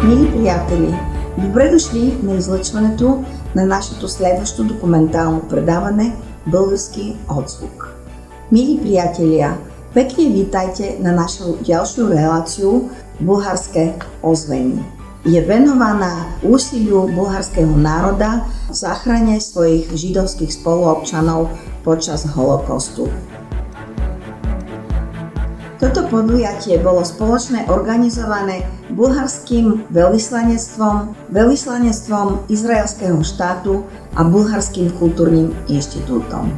Мили приятели, добре дошли на излъчването на нашето следващо документално предаване «Български отзвук». Мили приятеля, pekne vítajte na našu ďalšiu reláciu Bulharské ozveny. Je venovaná úsiliu bulharského národa v záchrane svojich židovských spoluobčanov počas holokaustu. Toto podujatie bolo spoločne organizované Bulharským veľvyslanectvom, Veľvyslanectvom Izraelského štátu a Bulharským kultúrnym inštitútom.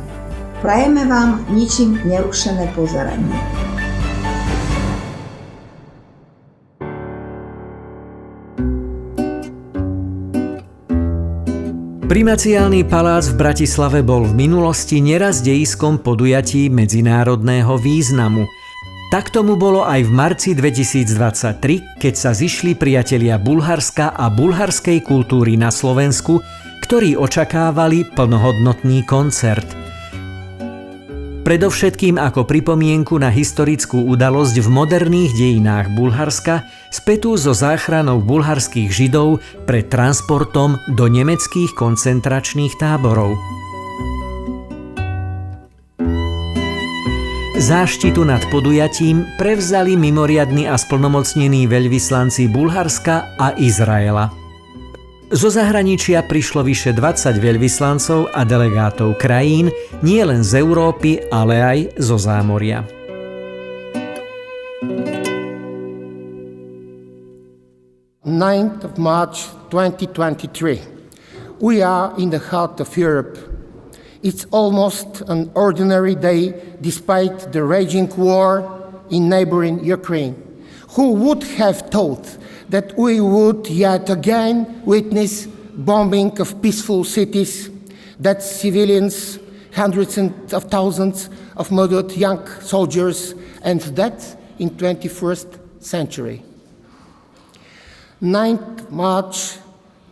Prajeme vám ničím nerušené pozeranie. Primaciálny palác v Bratislave bol v minulosti neraz dejiskom podujatí medzinárodného významu. Tak tomu bolo aj v marci 2023, keď sa zišli priatelia Bulharska a bulharskej kultúry na Slovensku, ktorí očakávali plnohodnotný koncert. Predovšetkým ako pripomienku na historickú udalosť v moderných dejinách Bulharska spätú so záchranou bulharských Židov pred transportom do nemeckých koncentračných táborov. Záštitu nad podujatím prevzali mimoriadni a splnomocnení veľvyslanci Bulharska a Izraela. Zo zahraničia prišlo vyše 20 veľvyslancov a delegátov krajín, nielen z Európy, ale aj zo zámoria. March 2023. We are in the heart of Europe. It's almost an ordinary day despite the raging war in neighboring Ukraine. Who would have thought that we would yet again witness bombing of peaceful cities, that civilians, hundreds of thousands of murdered young soldiers, and that in 21st century. 9th March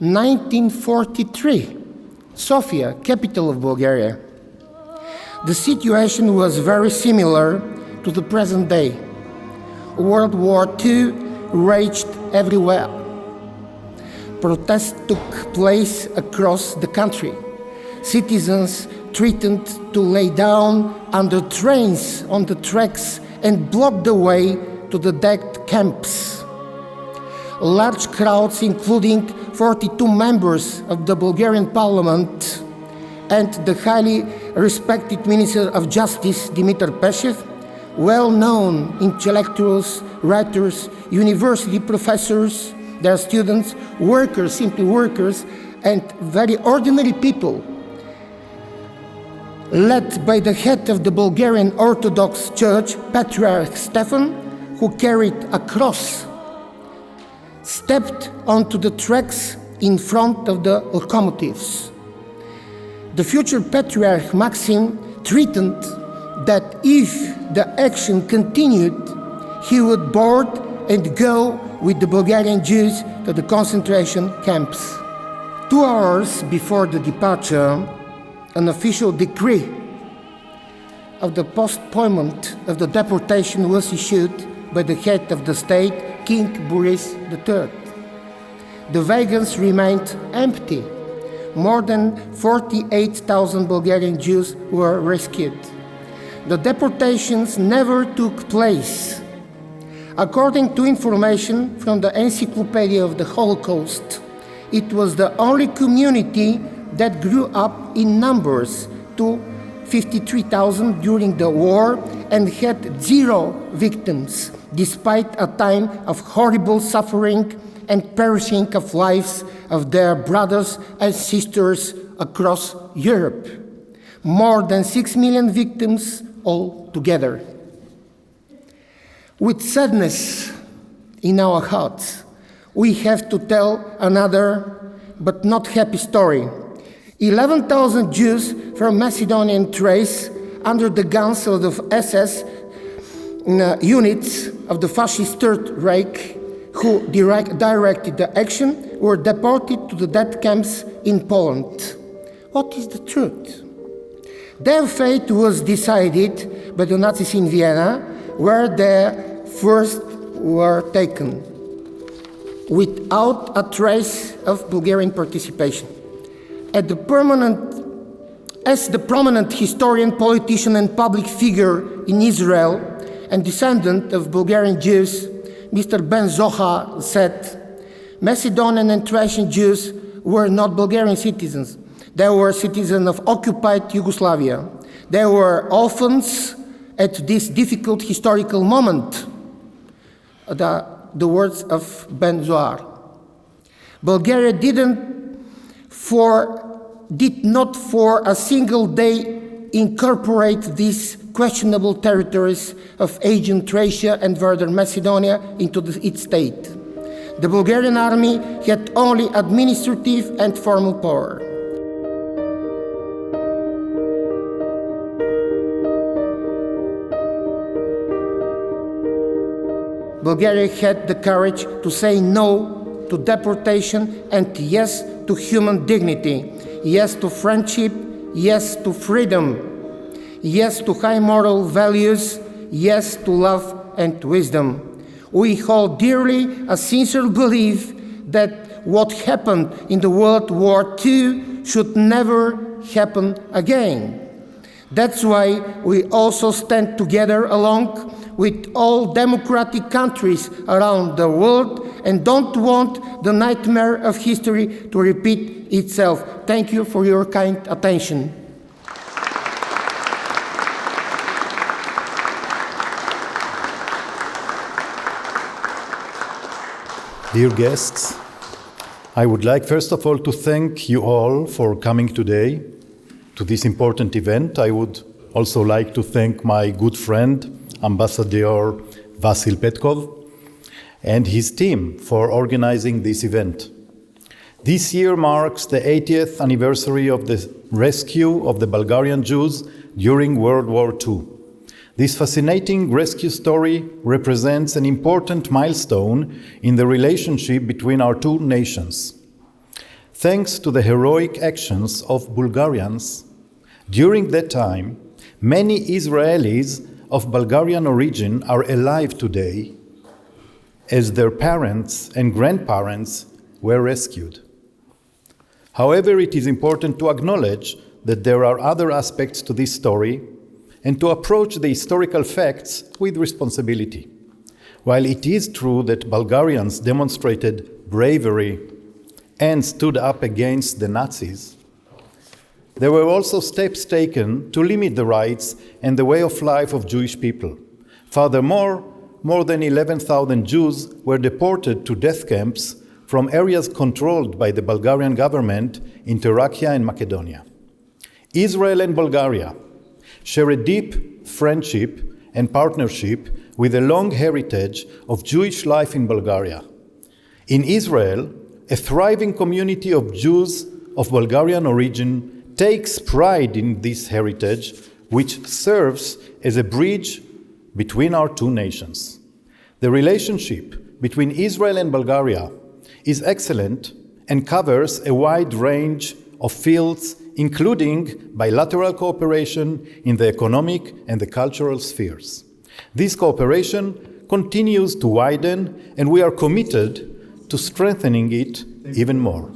1943. Sofia, capital of Bulgaria. The situation was very similar to the present day. World War II raged everywhere. Protests took place across the country. Citizens threatened to lay down under trains on the tracks and block the way to the death camps. Large crowds, including 42 members of the Bulgarian parliament and the highly respected Minister of Justice, Dimitar Peshev, well-known intellectuals, writers, university professors, their students, workers, simply workers, and very ordinary people, led by the head of the Bulgarian Orthodox Church, Patriarch Stefan, who carried a cross, stepped onto the tracks in front of the locomotives. The future Patriarch Maxim threatened that if the action continued, he would board and go with the Bulgarian Jews to the concentration camps. 2 hours before the departure, an official decree of the postponement of the deportation was issued by the head of the state, King Boris III. The wagons remained empty. More than 48,000 Bulgarian Jews were rescued. The deportations never took place. According to information from the Encyclopedia of the Holocaust, it was the only community that grew up in numbers to 53,000 during the war and had 0 victims, despite a time of horrible suffering and perishing of lives of their brothers and sisters across Europe. More than 6 million victims altogether. With sadness in our hearts, we have to tell another but not happy story. 11,000 Jews from Macedonian Thrace under the guns of the SS units of the fascist Third Reich, who directed the action, were deported to the death camps in Poland. What is the truth? Their fate was decided by the Nazis in Vienna, where they first were taken. without a trace of Bulgarian participation. As the prominent historian, politician, and public figure in Israel and descendant of Bulgarian Jews, Mr. Ben Zohar said, Macedonian and Thracian Jews were not Bulgarian citizens. They were citizens of occupied Yugoslavia. They were orphans at this difficult historical moment. The words of Ben Zohar. Bulgaria did not for a single day incorporate these questionable territories of Aegean Thracia and Northern Macedonia into its state. The Bulgarian army had only administrative and formal power. Bulgaria had the courage to say no to deportation and yes to human dignity, yes to friendship, yes to freedom, yes to high moral values, yes to love and wisdom. We hold dearly a sincere belief that what happened in the World War II should never happen again. That's why we also stand together along with all democratic countries around the world and don't want the nightmare of history to repeat itself. Thank you for your kind attention. Dear guests, I would like first of all to thank you all for coming today to this important event. I would also like to thank my good friend, Ambassador Vasil Petkov, and his team for organizing this event. This year marks the 80th anniversary of the rescue of the Bulgarian Jews during World War II. This fascinating rescue story represents an important milestone in the relationship between our two nations. Thanks to the heroic actions of Bulgarians, during that time, many Israelis of Bulgarian origin are alive today, as their parents and grandparents were rescued. However, it is important to acknowledge that there are other aspects to this story and to approach the historical facts with responsibility. While it is true that Bulgarians demonstrated bravery and stood up against the Nazis, there were also steps taken to limit the rights and the way of life of Jewish people. Furthermore, more than 11,000 Jews were deported to death camps from areas controlled by the Bulgarian government in Thracia and Macedonia. Israel and Bulgaria share a deep friendship and partnership with a long heritage of Jewish life in Bulgaria. In Israel, a thriving community of Jews of Bulgarian origin takes pride in this heritage, which serves as a bridge between our two nations. The relationship between Israel and Bulgaria is excellent and covers a wide range of fields, including bilateral cooperation in the economic and the cultural spheres. This cooperation continues to widen, and we are committed to strengthening it even more.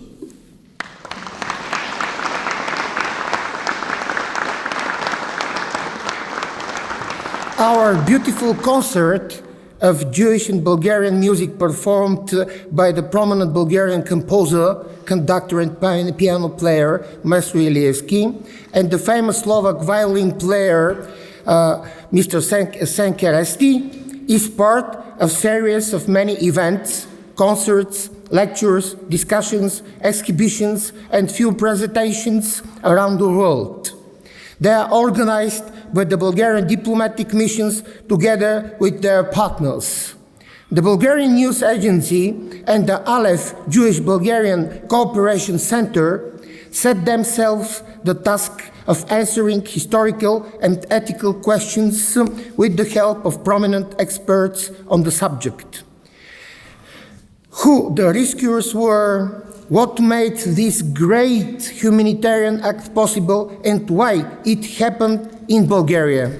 Our beautiful concert of Jewish and Bulgarian music performed by the prominent Bulgarian composer, conductor, and piano player, Maestro Ilievsky, and the famous Slovak violin player, Mr. Szenkereszty, is part of a series of many events, concerts, lectures, discussions, exhibitions, and film presentations around the world. They are organized by the Bulgarian diplomatic missions together with their partners. The Bulgarian News Agency and the Aleph Jewish Bulgarian Cooperation Center set themselves the task of answering historical and ethical questions with the help of prominent experts on the subject. Who the rescuers were, what made this great humanitarian act possible, and why it happened in Bulgaria.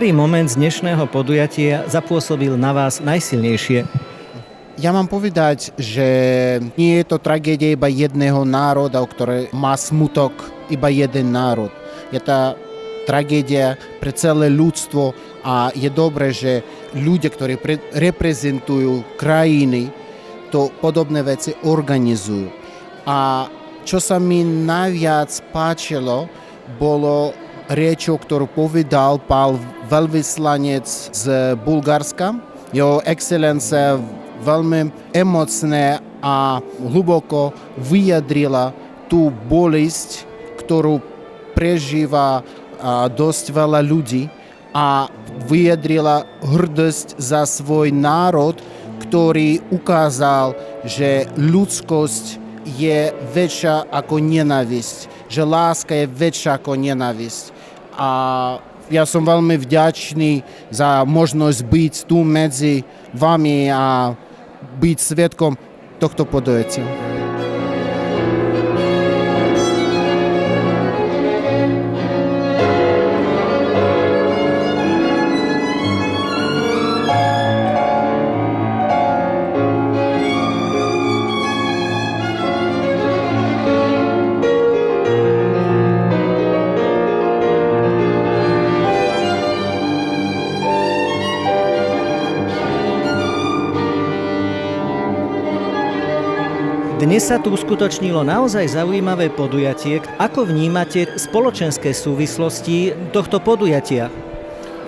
Ktorý moment z dnešného podujatia zapôsobil na vás najsilnejšie? Ja mám povedať, že nie je to tragédia iba jedného národa, ktorý má smutok iba jeden národ. Je to tragédia pre celé ľudstvo a je dobré, že ľudia, ktorí reprezentujú krajiny, to podobné veci organizujú. A čo sa mi najviac páčilo, bolo rečou, ktorú povedal pán veľvyslanec z Bulharska. Jeho excelencia veľmi emocné a hlboko vyjadrila tú bolesť, ktorú prežíva dosť veľa ľudí a vyjadrila hrdosť za svoj národ, ktorý ukázal, že ľudskosť je väčšia ako nenávisť, že láska je väčšia ako nenávisť. A ja som veľmi vďačný za možnosť byť tu medzi vami a byť svedkom tohto podujatia. Dnes sa tu uskutočnilo naozaj zaujímavé podujatie. Ako vnímate spoločenské súvislosti tohto podujatia?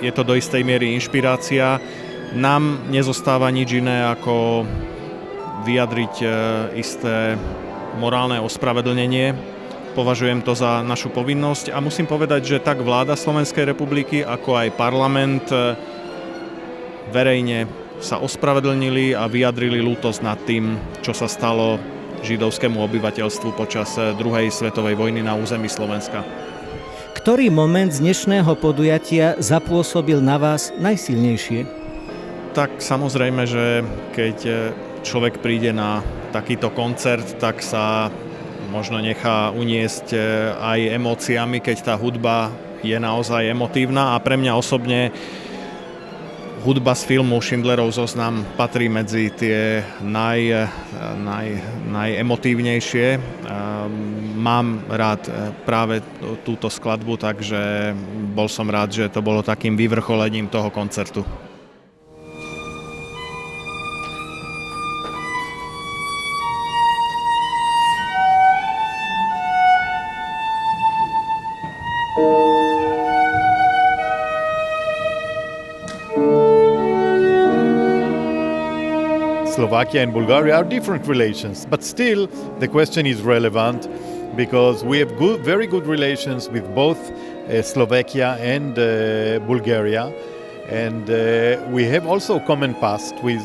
Je to do istej miery inšpirácia. Nám nezostáva nič iné, ako vyjadriť isté morálne ospravedlnenie. Považujem to za našu povinnosť a musím povedať, že tak vláda Slovenskej republiky, ako aj parlament verejne sa ospravedlnili a vyjadrili ľútosť nad tým, čo sa stalo židovskému obyvateľstvu počas Druhej svetovej vojny na území Slovenska. Ktorý moment z dnešného podujatia zapôsobil na vás najsilnejšie? Tak samozrejme, že keď človek príde na takýto koncert, tak sa možno nechá uniesť aj emóciami, keď tá hudba je naozaj emotívna a pre mňa osobne hudba z filmu Schindlerov zoznam patrí medzi tie najemotívnejšie. Mám rád práve túto skladbu, takže bol som rád, že to bolo takým vyvrcholením toho koncertu. Slovakia and Bulgaria are different relations, but still the question is relevant because we have very good relations with both Slovakia and Bulgaria, and we have also common past with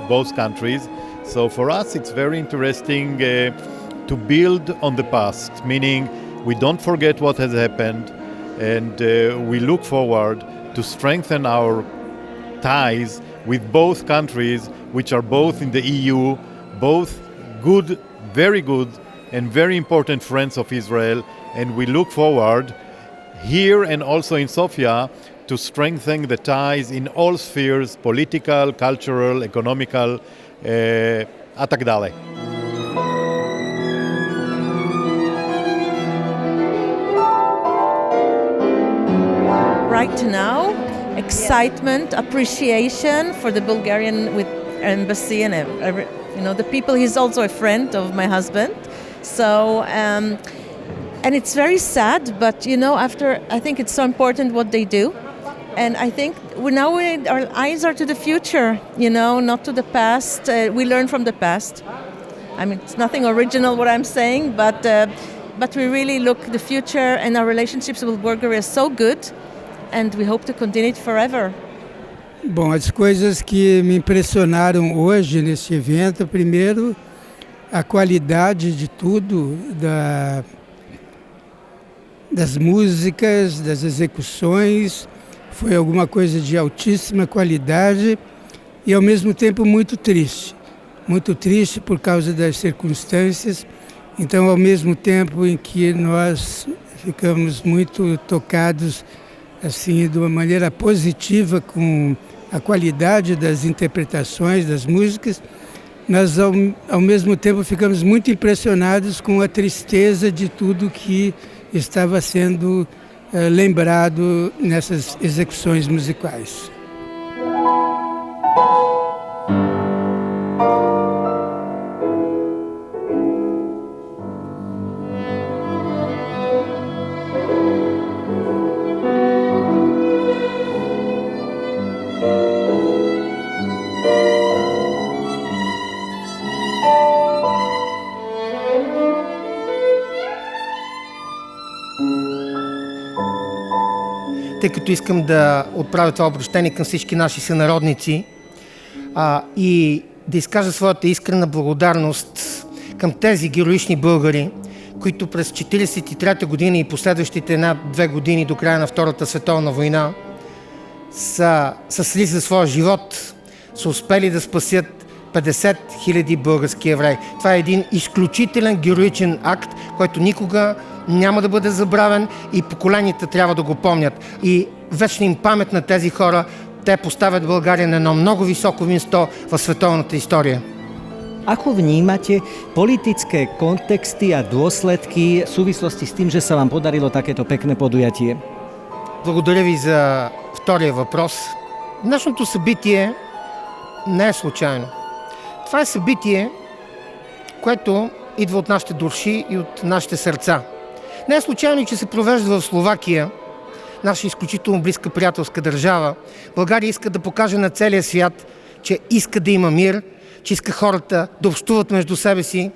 both countries. So for us it's very interesting to build on the past, meaning we don't forget what has happened, and we look forward to strengthen our ties with both countries, which are both in the EU, both good, very good, and very important friends of Israel. And we look forward here and also in Sofia to strengthen the ties in all spheres, political, cultural, economical, a tak dále. Right now, excitement, appreciation for the Bulgarian embassy and the people. He's also a friend of my husband, so and it's very sad. But after I think it's so important what they do, and I think our eyes are to the future. Not to the past. We learn from the past. I mean, it's nothing original what I'm saying, but we really look the future, and our relationships with Bulgaria is so good. And we hope to continue it forever. Bom, as coisas que me impressionaram hoje nesse evento, primeiro, a qualidade de tudo, das músicas, das execuções, foi alguma coisa de altíssima qualidade e ao mesmo tempo muito triste por causa das circunstâncias. Então, ao mesmo tempo em que nós ficamos muito tocados assim, de uma maneira positiva com a qualidade das interpretações, das músicas, nós ao mesmo tempo ficamos muito impressionados com a tristeza de tudo que estava sendo lembrado nessas execuções musicais. Тъй като искам да отправя това обращение към всички наши сънародници и да изкажа своята искрена благодарност към тези героични българи, които през 1943 година и последващите 1-2 години до края на Втората световна война са сли за своя живот, са успели да спасят 50 000 български евреи. Това е един изключителен героичен акт, който никога няма да бъде забравен и поколенията трябва да го помнят. И вечна им памет на тези хора, те поставят България на едно много високо място в световната история. Ako vnímate politické kontexty a dôsledky v súvislosti s tým, že sa vám podarilo takéto pekné podujatie? Благодаря ви за втория въпрос. Днешното събитие не е случайно. Това е събитие, което идва от нашите души и от нашите сърца. Не е случайно, че се провежда в Словакия, наша изключително близка приятелска държава. България иска да покаже на целия свят, че иска да има мир, че иска хората да общуват между себе си.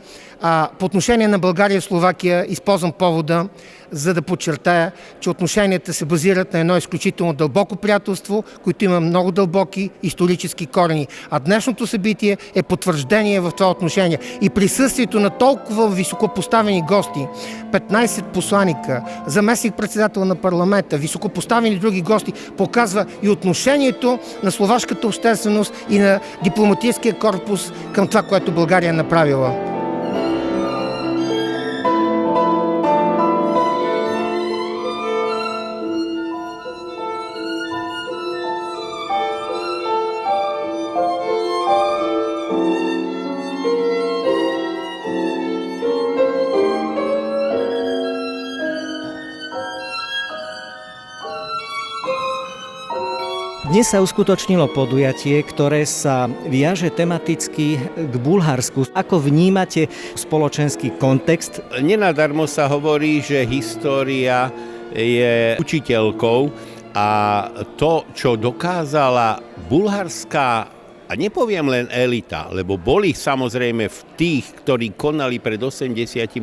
По отношение на България и Словакия използвам повода, за да подчертая, че отношенията се базират на едно изключително дълбоко приятелство, което има много дълбоки исторически корени. А днешното събитие е потвърждение в това отношение. И присъствието на толкова високопоставени гости, 15 посланика, заместник-председател на парламента, високопоставени други гости, показва и отношението на словашката общественост и на дипломатическия корпус към това, което България е направила. Dnes sa uskutočnilo podujatie, ktoré sa viaže tematicky k Bulharsku. Ako vnímate spoločenský kontext? Nenadarmo sa hovorí, že história je učiteľkou a to, čo dokázala bulharská, a nepoviem len elita, lebo boli samozrejme v tých, ktorí konali pred 80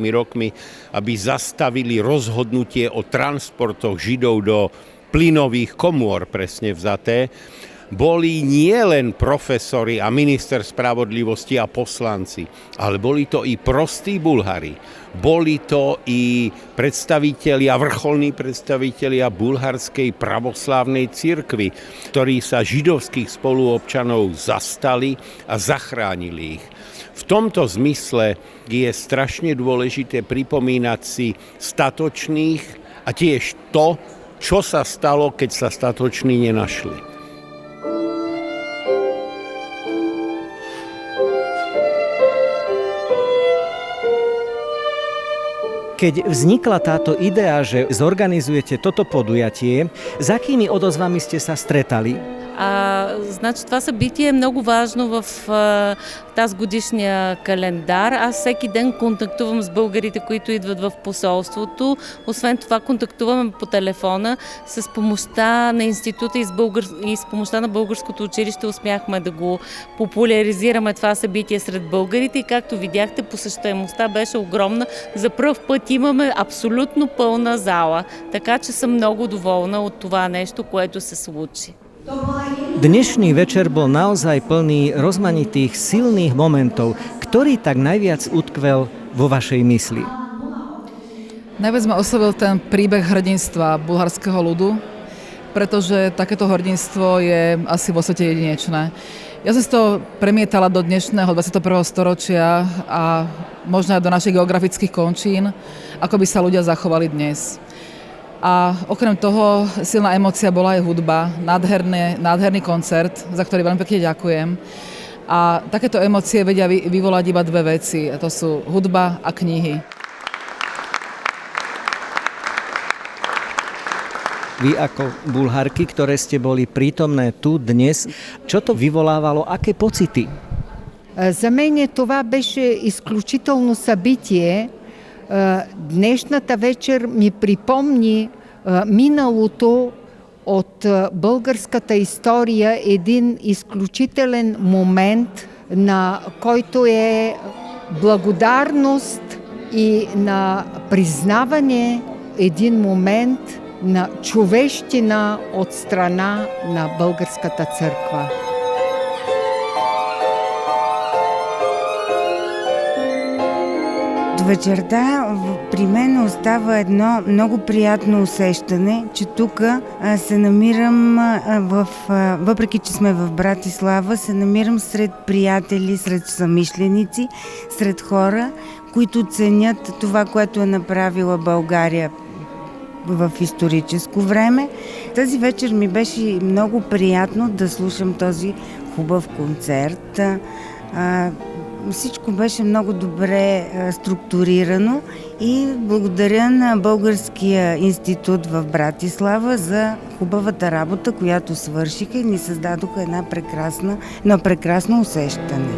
rokmi, aby zastavili rozhodnutie o transportoch Židov do plynových komôr, presne vzaté, boli nielen profesori a minister spravodlivosti a poslanci, ale boli to i prostí Bulhari. Boli to i predstavitelia, vrcholní predstavitelia bulharskej pravoslávnej cirkvi, ktorí sa židovských spoluobčanov zastali a zachránili ich. V tomto zmysle je strašne dôležité pripomínať si statočných a tiež to, čo sa stalo, keď sa statoční nenašli. Keď vznikla táto idea, že zorganizujete toto podujatie, s akými odozvami ste sa stretali? Значи това събитие е много важно в тази годишния календар. Аз всеки ден контактувам с българите, които идват в посолството. Освен това контактуваме по телефона с помощта на института и с помощта на българското училище успяхме да го популяризираме това събитие сред българите и както видяхте, посещаемостта беше огромна. За пръв път имаме абсолютно пълна зала, така че съм много доволна от това нещо, което се случи. Dnešný večer bol naozaj plný rozmanitých silných momentov. Ktorý tak najviac utkvel vo vašej mysli? Najviac ma oslovil ten príbeh hrdinstva bulharského ľudu, pretože takéto hrdinstvo je asi vo svete jedinečné. Ja som si to premietala do dnešného 21. storočia a možno aj do našich geografických končín, ako by sa ľudia zachovali dnes. A okrem toho silná emócia bola aj hudba, nádherný koncert, za ktorý veľmi pekne ďakujem. A takéto emócie vedia vyvolať iba dve veci, a to sú hudba a knihy. Vy ako Bulharky, ktoré ste boli prítomné tu dnes, čo to vyvolávalo, aké pocity? За мен това беше изключително събитие. Днешната вечер ми припомни миналото от българската история, един изключителен момент, на който е благодарност и на признаване, един момент на човещина от страна на българската църква. Вечерта при мен остава едно много приятно усещане, че тук се намирам, въпреки че сме в Братислава, се намирам сред приятели, сред съмишленици, сред хора, които ценят това, което е направила България в историческо време. Тази вечер ми беше много приятно да слушам този хубав концерт. Всичко беше много добре структурирано и благодаря на Българския институт в Братислава за хубавата работа, която свършиха и ни създадоха едно прекрасно усещане.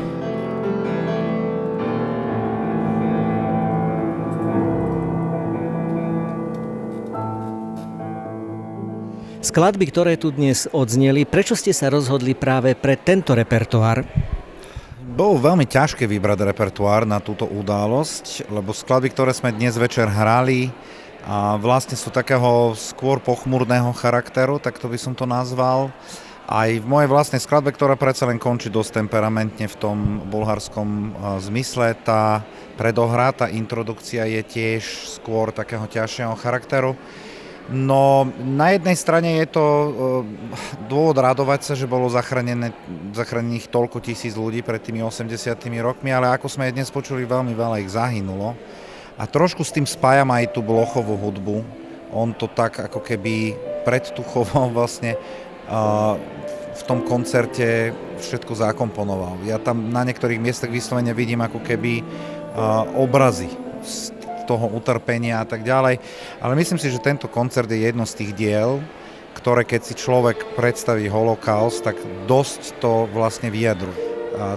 Skladby, ktoré tu dnes odzneli, prečo ste sa rozhodli práve pre tento repertoár? Bolo veľmi ťažké vybrať repertoár na túto udalosť, lebo skladby, ktoré sme dnes večer hrali, vlastne sú takého skôr pochmúrneho charakteru, tak to by som to nazval. Aj v mojej vlastnej skladbe, ktorá predsa len končí dosť temperamentne v tom bulharskom zmysle, tá predohra, tá introdukcia je tiež skôr takého ťažšieho charakteru. No, na jednej strane je to dôvod radovať sa, že bolo zachránených toľko tisíc ľudí pred tými 80 rokmi, ale ako sme dnes počuli, veľmi veľa ich zahynulo. A trošku s tým spájam aj tú Blochovú hudbu. On to tak ako keby predtuchoval vlastne v tom koncerte všetko zakomponoval. Ja tam na niektorých miestach vyslovene vidím ako keby obrazy toho utrpenia a tak ďalej. Ale myslím si, že tento koncert je jedno z tých diel, ktoré keď si človek predstaví holokaust, tak dosť to vlastne vyjadruje.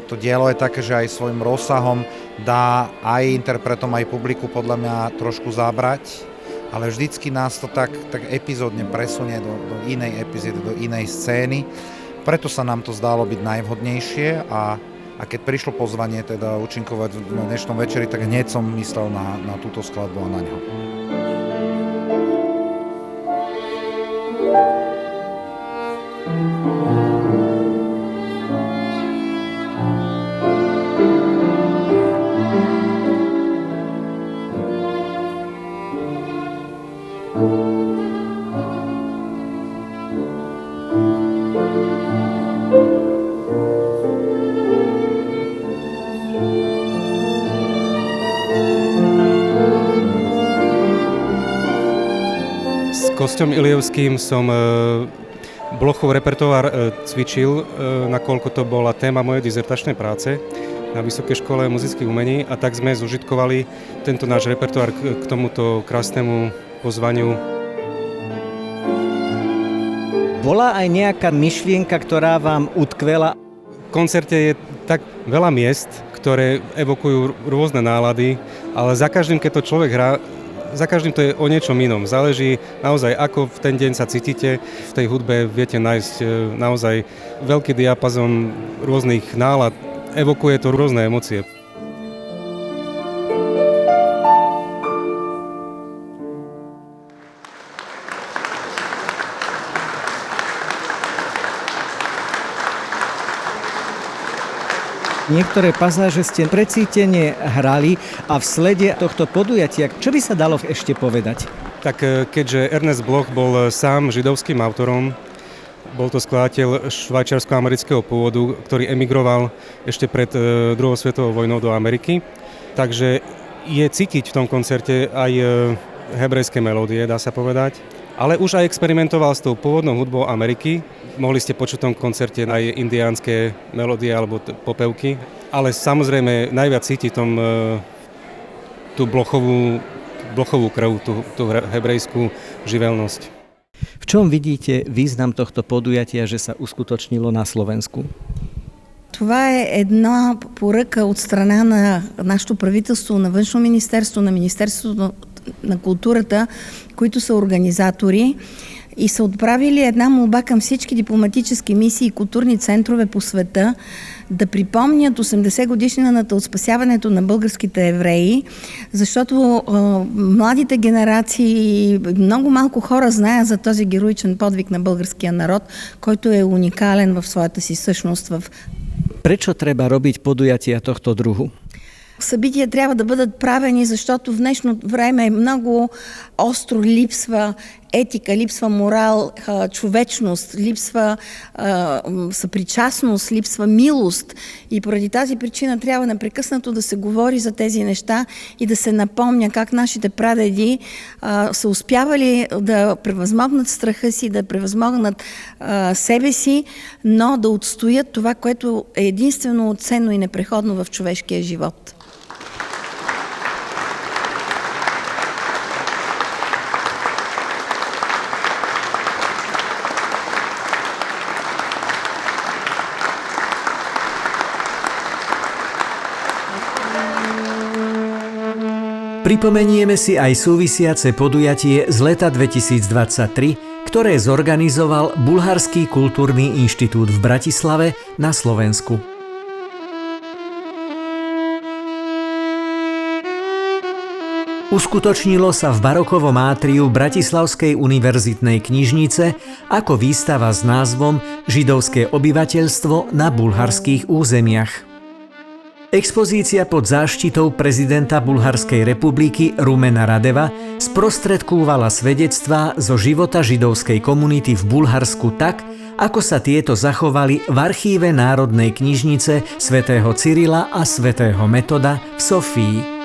To dielo je také, že aj svojim rozsahom dá aj interpretom, aj publiku podľa mňa trošku zabrať, ale vždycky nás to tak epizódne presunie do inej epizódy, do inej scény. Preto sa nám to zdalo byť najvhodnejšie a keď prišlo pozvanie teda účinkovať v dnešnom večeri, tak hneď som myslel na túto skladbu a na ňo. Kosťom Ilievským som Blochov repertoár cvičil, nakoľko to bola téma mojej dizertačnej práce na Vysokej škole muzických umení a tak sme zužitkovali tento náš repertoár k tomuto krásnemu pozvaniu. Bola aj nejaká myšlienka, ktorá vám utkvela? V koncerte je tak veľa miest, ktoré evokujú rôzne nálady, ale za každým, keď to človek hrá, za každým to je o niečom inom. Záleží naozaj, ako v ten deň sa cítite. V tej hudbe viete nájsť naozaj veľký diapazon rôznych nálad. Evokuje to rôzne emócie. Niektoré pasáže ste precítene hrali a v slede tohto podujatia, čo by sa dalo ešte povedať? Tak keďže Ernest Bloch bol sám židovským autorom, bol to skladateľ švajčiarsko-amerického pôvodu, ktorý emigroval ešte pred Druhou svetovou vojnou do Ameriky, takže je cítiť v tom koncerte aj hebrejské melódie, dá sa povedať. Ale už aj experimentoval s tou pôvodnou hudbou Ameriky. Mohli ste počuť v tom koncerte aj indiánske melódie alebo popevky. Ale samozrejme najviac cíti tú blochovú krv, tú hebrejskú živelnosť. V čom vidíte význam tohto podujatia, že sa uskutočnilo на Slovensku? Това е една поръка от страна на нашето правителство, на Външно министерство, на Министерството на културата, които са организатори и са отправили една молба към всички дипломатически мисии и културни центрове по света да припомнят 80 годишнината от спасяването на българските евреи, защото младите генерации, много малко хора знаят за този героичен подвиг на българския народ, който е уникален в своята си същност. Prečo treba robiť podujatia tohto druhu? Събития трябва да бъдат правени, защото в днешно време много остро липсва етика, липсва морал, човечност, липсва съпричастност, липсва милост. И поради тази причина трябва непрекъснато да се говори за тези неща и да се напомня как нашите прадеди са успявали да превъзмогнат страха си, да превъзмогнат себе си, но да отстоят това, което е единствено ценно и непреходно в човешкия живот. Pripomenieme si aj súvisiace podujatie z leta 2023, ktoré zorganizoval Bulharský kultúrny inštitút v Bratislave na Slovensku. Uskutočnilo sa v barokovom átriu Bratislavskej univerzitnej knižnice ako výstava s názvom Židovské obyvateľstvo na bulharských územiach. Expozícia pod záštitou prezidenta Bulharskej republiky Rumena Radeva sprostredkúvala svedectvá zo života židovskej komunity v Bulharsku tak, ako sa tieto zachovali v archíve Národnej knižnice svätého Cyrila a svätého Metoda v Sofii.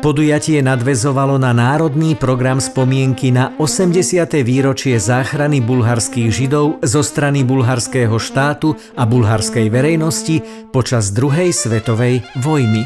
Podujatie nadväzovalo na národný program spomienky na 80. výročie záchrany bulharských Židov zo strany bulharského štátu a bulharskej verejnosti počas Druhej svetovej vojny.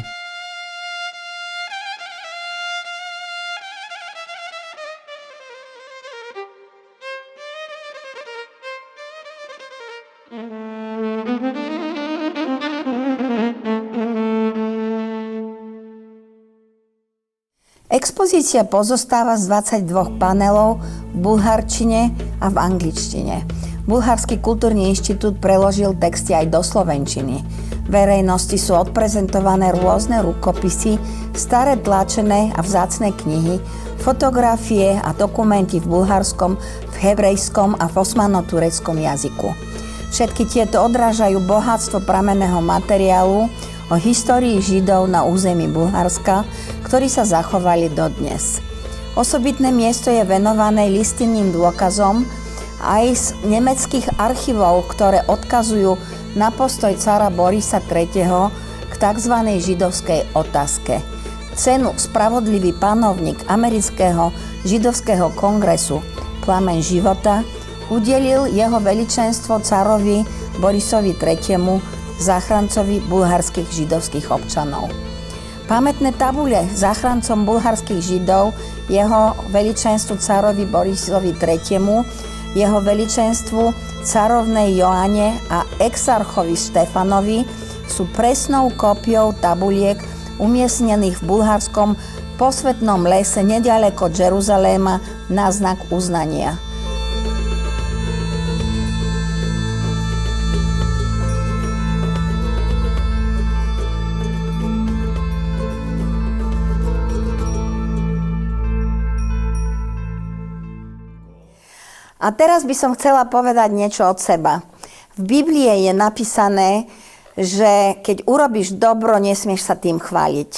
Expozícia pozostáva z 22 panelov v bulharčine a v angličtine. Bulharský kultúrny inštitút preložil texty aj do slovenčiny. Verejnosti sú odprezentované rôzne rukopisy, staré tlačené a vzácne knihy, fotografie a dokumenty v bulharskom, v hebrejskom a v osmano-tureckom jazyku. Všetky tieto odrážajú bohatstvo pramenného materiálu o histórii Židov na území Bulharska, ktorí sa zachovali dodnes. Osobitné miesto je venované listinným dôkazom aj z nemeckých archívov, ktoré odkazujú na postoj cara Borisa III. K tzv. Židovskej otázke. Cenu Spravodlivý panovník amerického židovského kongresu Plameň života udelil jeho veličenstvo carovi Borisovi III., záchrancovi bulharských židovských občanov. Pamätné tabule záchrancom bulharských Židov, jeho veličenstvu carovi Borisovi III., jeho veličenstvu carovnej Joane a exarchovi Štefanovi sú presnou kópiou tabuliek umiestnených v bulharskom posvätnom lese neďaleko Jeruzaléma na znak uznania. A teraz by som chcela povedať niečo od seba. V Biblii je napísané, že keď urobíš dobro, nesmieš sa tým chváliť.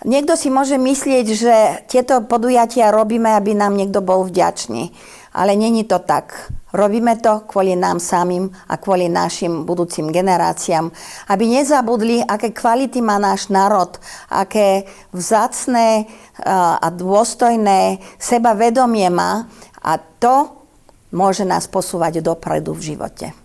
Niekto si môže myslieť, že tieto podujatia robíme, aby nám niekto bol vďačný. Ale není to tak. Robíme to kvôli nám samým a kvôli našim budúcim generáciám, aby nezabudli, aké kvality má náš národ, aké vzácne a dôstojné sebavedomie má a to môže nás posúvať dopredu v živote.